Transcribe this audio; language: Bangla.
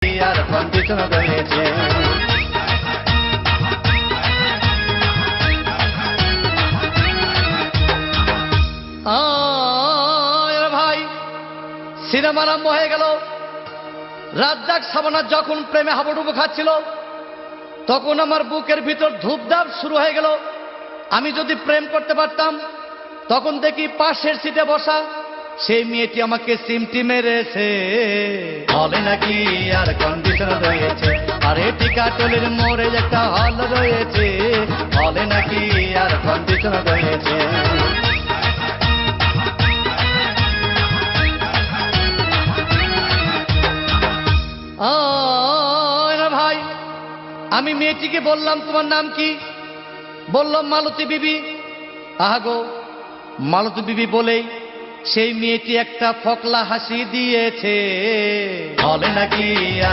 আর কন্ডিশন রয়েছে। ভাই সিনেমা আরম্ভ হয়ে গেল। রাজ্জাক সাবানা যখন প্রেমে হাবুডুবু খাচ্ছিল তখন আমার বুকের ভিতর ধূপধাপ শুরু হয়ে গেল। আমি যদি প্রেম করতে পারতাম, তখন দেখি পাশের সিটে বসা সেই মেয়েটি আমাকে সিমটি মেরেছে। বলে নাকি আর কন্ডিশন রয়েছে, আর এটি কাটলের মোড়ে একটা হল রয়েছে। বলে নাকি আর কন্ডিশন রয়েছে। ভাই আমি মেয়েটিকে বললাম, তোমার নাম কি? বললাম মালতী বিবি। আহাগো, মালতী বিবি বলেই সেই মেয়েটি একটা ফকলা হাসি দিয়েছে। বলে নাকি আর